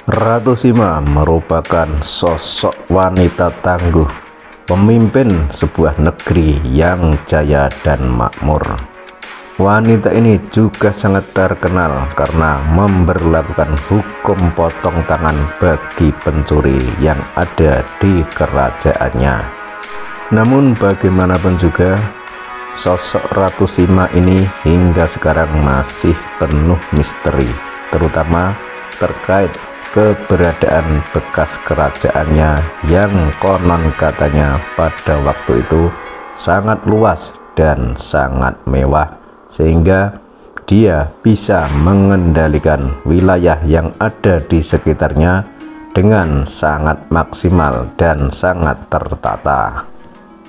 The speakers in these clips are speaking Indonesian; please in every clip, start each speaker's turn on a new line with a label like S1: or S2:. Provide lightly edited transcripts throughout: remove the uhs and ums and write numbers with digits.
S1: Ratu Sima merupakan sosok wanita tangguh, pemimpin sebuah negeri yang jaya dan makmur. Wanita ini juga sangat terkenal karena memberlakukan hukum potong tangan bagi pencuri yang ada di kerajaannya. Namun bagaimanapun juga, sosok Ratu Sima ini hingga sekarang masih penuh misteri, terutama terkait keberadaan bekas kerajaannya yang konon katanya pada waktu itu sangat luas dan sangat mewah, sehingga dia bisa mengendalikan wilayah yang ada di sekitarnya dengan sangat maksimal dan sangat tertata.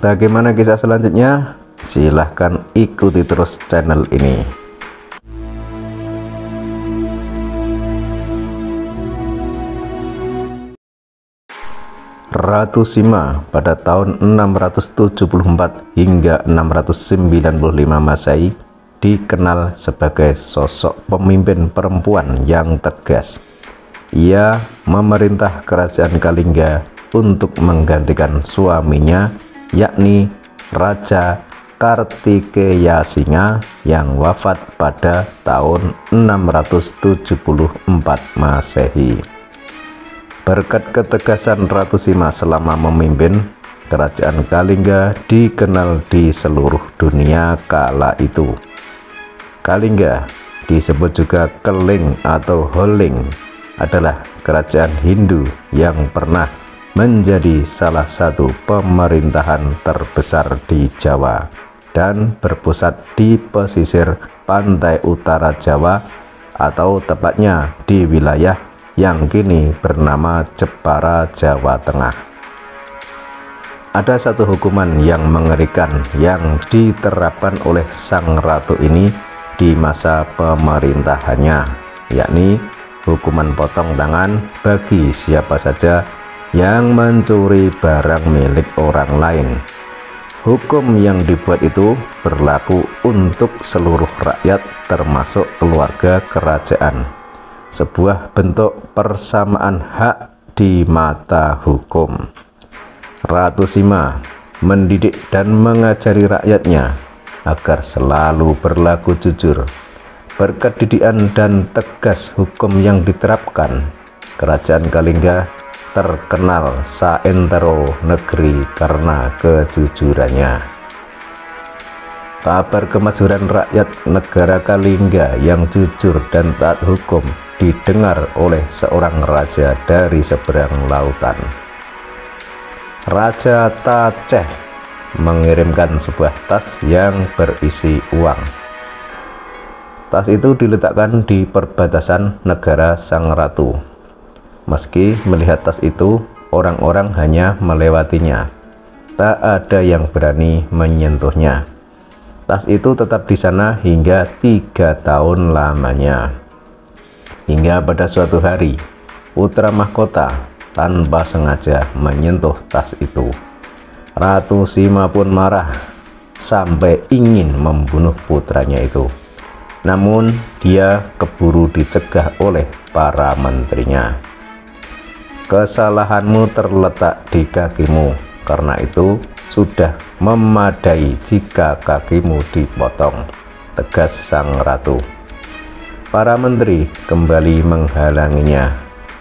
S1: Bagaimana kisah selanjutnya? Silahkan ikuti terus channel ini. Ratu Sima pada tahun 674 hingga 695 Masehi dikenal sebagai sosok pemimpin perempuan yang tegas. Ia memerintah kerajaan Kalingga untuk menggantikan suaminya, yakni Raja Kartikeya Singa yang wafat pada tahun 674 Masehi. Berkat ketegasan Ratu Sima selama memimpin, kerajaan Kalingga dikenal di seluruh dunia kala itu. Kalingga, disebut juga Keling atau Holing, adalah kerajaan Hindu yang pernah menjadi salah satu pemerintahan terbesar di Jawa dan berpusat di pesisir pantai utara Jawa, atau tepatnya di wilayah yang kini bernama Jepara, Jawa Tengah. Ada satu hukuman yang mengerikan yang diterapkan oleh sang ratu ini di masa pemerintahannya, yakni hukuman potong tangan bagi siapa saja yang mencuri barang milik orang lain. Hukum yang dibuat itu berlaku untuk seluruh rakyat termasuk keluarga kerajaan, sebuah bentuk persamaan hak di mata hukum. Ratu Sima mendidik dan mengajari rakyatnya agar selalu berlaku jujur. Berkat didikan dan tegas hukum yang diterapkan, kerajaan Kalingga terkenal saentero negeri karena kejujurannya. Kabar kemajuran rakyat negara Kalingga yang jujur dan taat hukum didengar oleh seorang raja dari seberang lautan. Raja Taceh mengirimkan sebuah tas yang berisi uang. Tas itu diletakkan di perbatasan negara sang ratu. Meski melihat tas itu, orang-orang hanya melewatinya. Tak ada yang berani menyentuhnya. Tas itu tetap di sana hingga 3 tahun lamanya. Hingga pada suatu hari, putra mahkota tanpa sengaja menyentuh tas itu. Ratu Sima pun marah sampai ingin membunuh putranya itu. Namun dia keburu dicegah oleh para menterinya. Kesalahanmu terletak di kakimu, karena itu sudah memadai jika kakimu dipotong, tegas sang ratu. Para menteri kembali menghalanginya.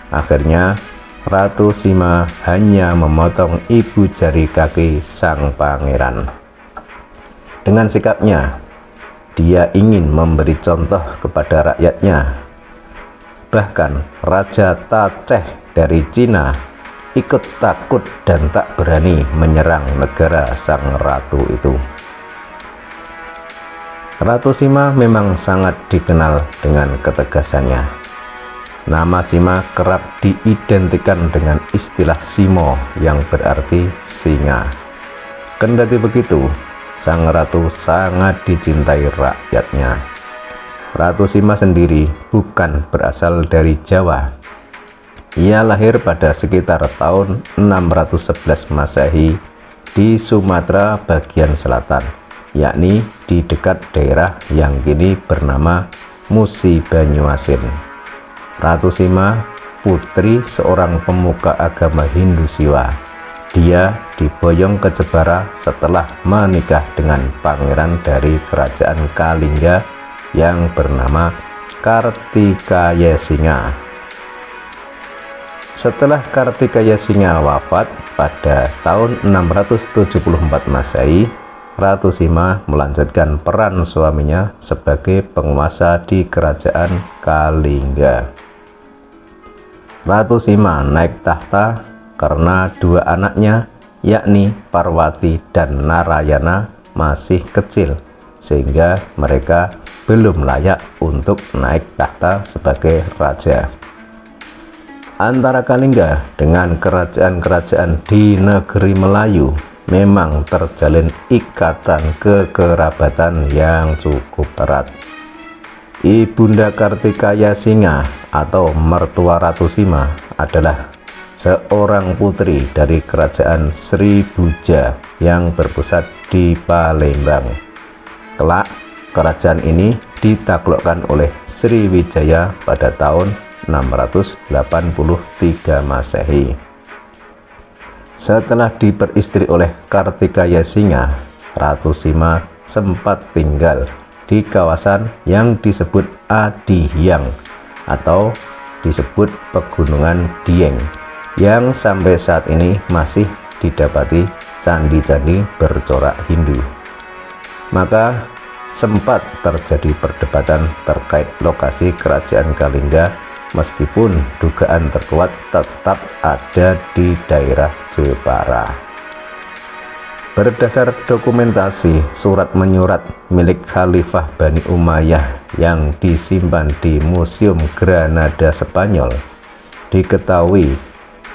S1: Akhirnya Ratu Sima hanya memotong ibu jari kaki sang pangeran. Dengan sikapnya, dia ingin memberi contoh kepada rakyatnya. Bahkan Raja Taceh dari Cina ikut takut dan tak berani menyerang negara sang ratu itu. Ratu Sima memang sangat dikenal dengan ketegasannya. Nama Sima kerap diidentikan dengan istilah Simo yang berarti singa. Kendati begitu, sang ratu sangat dicintai rakyatnya. Ratu Sima sendiri bukan berasal dari Jawa. Ia lahir pada sekitar tahun 611 Masehi di Sumatera bagian selatan, yakni di dekat daerah yang kini bernama Musi Banyuasin. Ratu Sima putri seorang pemuka agama Hindu Siwa. Dia diboyong ke Jepara setelah menikah dengan pangeran dari kerajaan Kalingga yang bernama Kartikaya Singa. Setelah Kartikaya Singa wafat pada tahun 674 Masehi, Ratu Sima melanjutkan peran suaminya sebagai penguasa di kerajaan Kalingga. Ratu Sima naik tahta karena dua anaknya, yakni Parwati dan Narayana, masih kecil, sehingga mereka belum layak untuk naik tahta sebagai raja. Antara Kalingga dengan kerajaan-kerajaan di negeri Melayu memang terjalin ikatan kekerabatan yang cukup erat. Ibunda Kartikaya Singa atau mertua Ratu Sima adalah seorang putri dari kerajaan Sribuja yang berpusat di Palembang. Kelak, kerajaan ini ditaklukkan oleh Sriwijaya pada tahun 683 Masehi. Setelah diperistri oleh Kartikaya Singa, Ratu Sima sempat tinggal di kawasan yang disebut Adihyang atau disebut Pegunungan Dieng, yang sampai saat ini masih didapati candi-candi bercorak Hindu. Maka sempat terjadi perdebatan terkait lokasi kerajaan Kalingga, meskipun dugaan terkuat tetap ada di daerah Jepara. Berdasar dokumentasi surat menyurat milik Khalifah Bani Umayyah yang disimpan di Museum Granada Spanyol, diketahui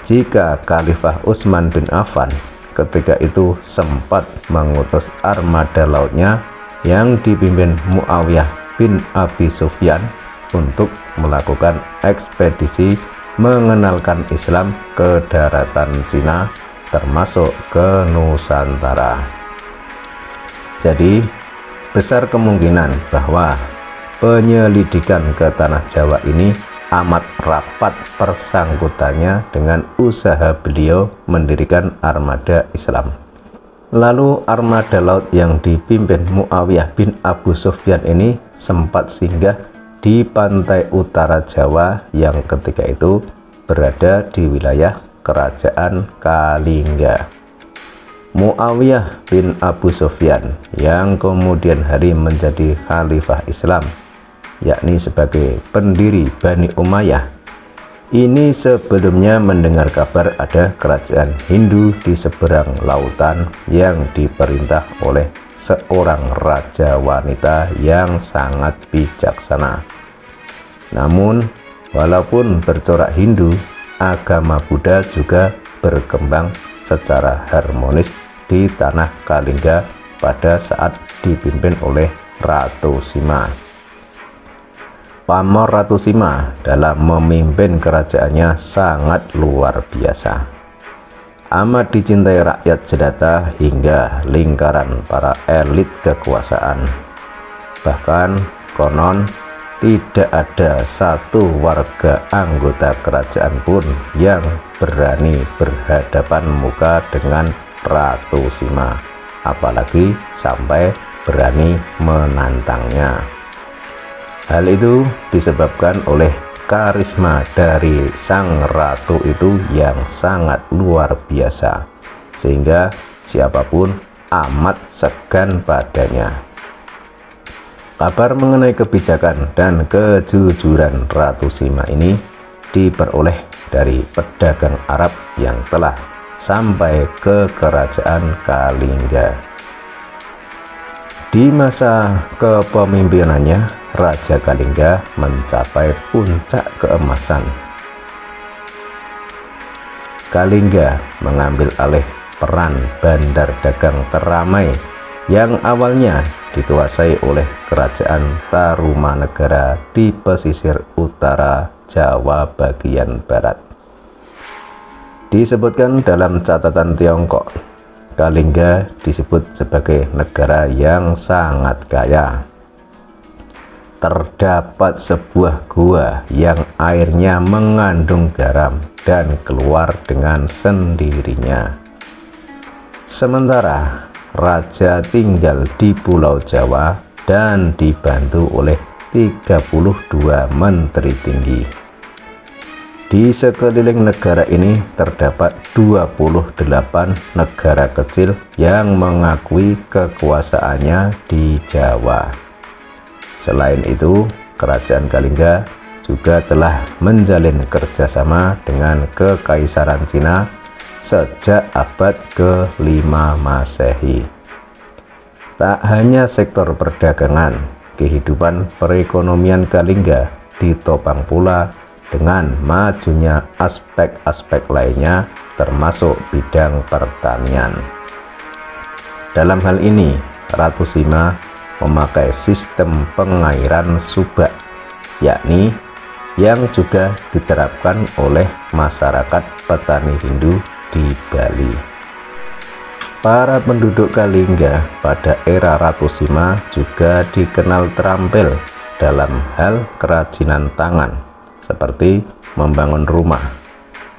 S1: jika Khalifah Utsman bin Affan ketika itu sempat mengutus armada lautnya yang dipimpin Muawiyah bin Abi Sufyan untuk melakukan ekspedisi mengenalkan Islam ke daratan Cina, termasuk ke Nusantara. Jadi besar kemungkinan bahwa penyelidikan ke tanah Jawa ini amat rapat persangkutannya dengan usaha beliau mendirikan armada Islam. Lalu armada laut yang dipimpin Muawiyah bin Abu Sufyan ini sempat singgah di pantai utara Jawa yang ketika itu berada di wilayah kerajaan Kalingga. Muawiyah bin Abu Sufyan yang kemudian hari menjadi khalifah Islam, yakni sebagai pendiri Bani Umayyah, ini sebelumnya mendengar kabar ada kerajaan Hindu di seberang lautan yang diperintah oleh seorang raja wanita yang sangat bijaksana. Namun walaupun bercorak Hindu, agama Buddha juga berkembang secara harmonis di tanah Kalingga pada saat dipimpin oleh Ratu Sima. Pamor Ratu Sima dalam memimpin kerajaannya sangat luar biasa, amat dicintai rakyat jelata hingga lingkaran para elit kekuasaan. Bahkan konon tidak ada satu warga anggota kerajaan pun yang berani berhadapan muka dengan Ratu Sima, apalagi sampai berani menantangnya. Hal itu disebabkan oleh karisma dari sang ratu itu yang sangat luar biasa, sehingga siapapun amat segan padanya. Kabar mengenai kebijakan dan kejujuran Ratu Sima ini diperoleh dari pedagang Arab yang telah sampai ke kerajaan Kalingga. Di masa kepemimpinannya, Raja Kalingga mencapai puncak keemasan. Kalingga mengambil alih peran bandar dagang teramai yang awalnya dikuasai oleh kerajaan Tarumanegara di pesisir utara Jawa bagian barat. Disebutkan dalam catatan Tiongkok, Kalingga disebut sebagai negara yang sangat kaya. terdapat sebuah gua yang airnya mengandung garam dan keluar dengan sendirinya. Sementara raja tinggal di Pulau Jawa dan dibantu oleh 32 menteri tinggi. Di sekeliling negara ini terdapat 28 negara kecil yang mengakui kekuasaannya di Jawa. Selain itu, Kerajaan Kalingga juga telah menjalin kerjasama dengan Kekaisaran Cina sejak abad ke-5 Masehi. Tak hanya sektor perdagangan, kehidupan perekonomian Kalingga ditopang pula dengan majunya aspek-aspek lainnya termasuk bidang pertanian. Dalam hal ini, Ratu Sima memakai sistem pengairan subak, yakni yang juga diterapkan oleh masyarakat petani Hindu di Bali. Para penduduk Kalingga pada era Ratu Sima juga dikenal terampil dalam hal kerajinan tangan, seperti membangun rumah,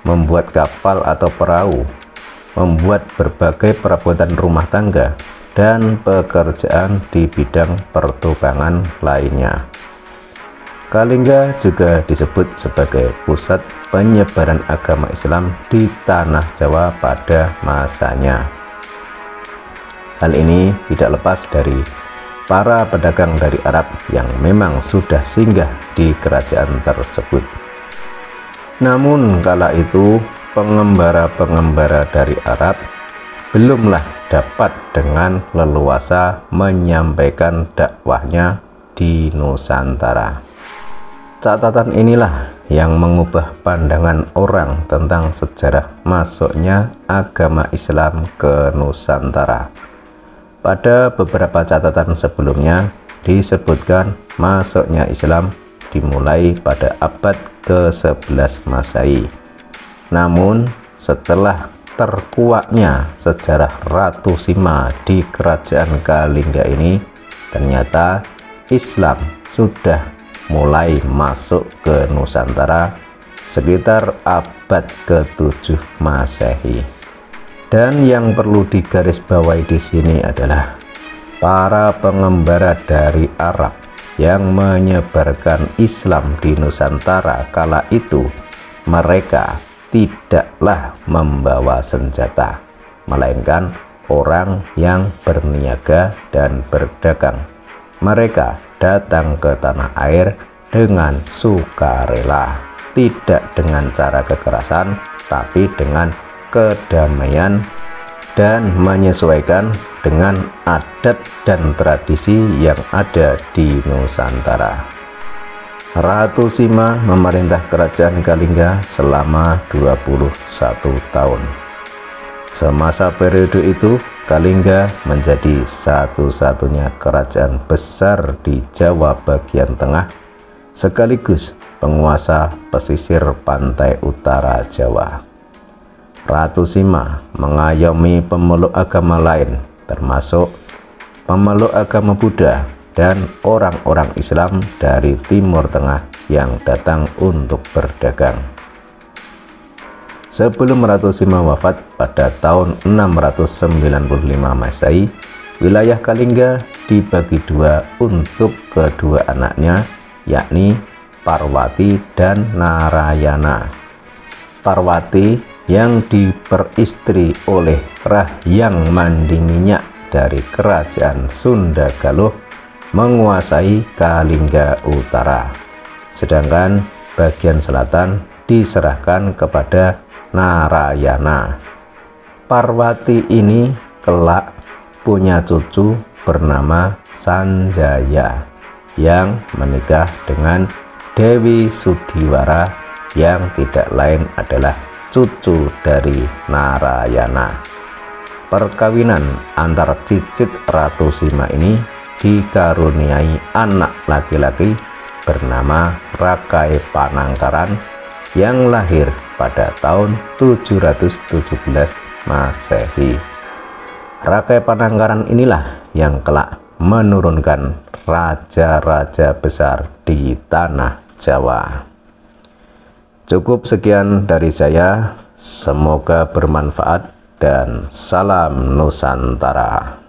S1: membuat kapal atau perahu, membuat berbagai perabotan rumah tangga, dan pekerjaan di bidang pertukangan lainnya. Kalingga juga disebut sebagai pusat penyebaran agama Islam di tanah Jawa pada masanya. Hal ini tidak lepas dari para pedagang dari Arab yang memang sudah singgah di kerajaan tersebut. Namun kala itu pengembara-pengembara dari Arab belumlah dapat dengan leluasa menyampaikan dakwahnya di Nusantara. Catatan inilah yang mengubah pandangan orang tentang sejarah masuknya agama Islam ke Nusantara. Pada beberapa catatan sebelumnya disebutkan masuknya Islam dimulai pada abad ke-11 Masehi. Namun setelah terkuaknya sejarah Ratu Sima di Kerajaan Kalingga ini, ternyata Islam sudah mulai masuk ke Nusantara sekitar abad ke-7 Masehi. Dan yang perlu digarisbawahi di sini adalah para pengembara dari Arab yang menyebarkan Islam di Nusantara kala itu, mereka tidaklah membawa senjata, melainkan orang yang berniaga dan berdagang. Mereka datang ke tanah air dengan sukarela, tidak dengan cara kekerasan, tapi dengan kedamaian dan menyesuaikan dengan adat dan tradisi yang ada di Nusantara. Ratu Sima memerintah Kerajaan Kalingga selama 21 tahun. Semasa periode itu, Kalingga menjadi satu-satunya kerajaan besar di Jawa bagian tengah, sekaligus penguasa pesisir pantai utara Jawa. Ratu Sima mengayomi pemeluk agama lain, termasuk pemeluk agama Buddha dan orang-orang Islam dari Timur Tengah yang datang untuk berdagang. Sebelum Ratu Sima wafat pada tahun 695 Masehi, wilayah Kalingga dibagi dua untuk kedua anaknya, yakni Parwati dan Narayana. Parwati yang diperistri oleh Rahyang Mandinginyak dari Kerajaan Sunda Galuh menguasai Kalingga Utara, sedangkan bagian selatan diserahkan kepada Narayana. Parwati ini kelak punya cucu bernama Sanjaya yang menikah dengan Dewi Sudiwara yang tidak lain adalah cucu dari Narayana. Perkawinan antar cicit Ratu Sima ini dikaruniai anak laki-laki bernama Rakai Panangkaran yang lahir pada tahun 717 Masehi. Rakai Panangkaran inilah yang kelak menurunkan raja-raja besar di tanah Jawa. Cukup sekian dari saya, semoga bermanfaat dan salam Nusantara.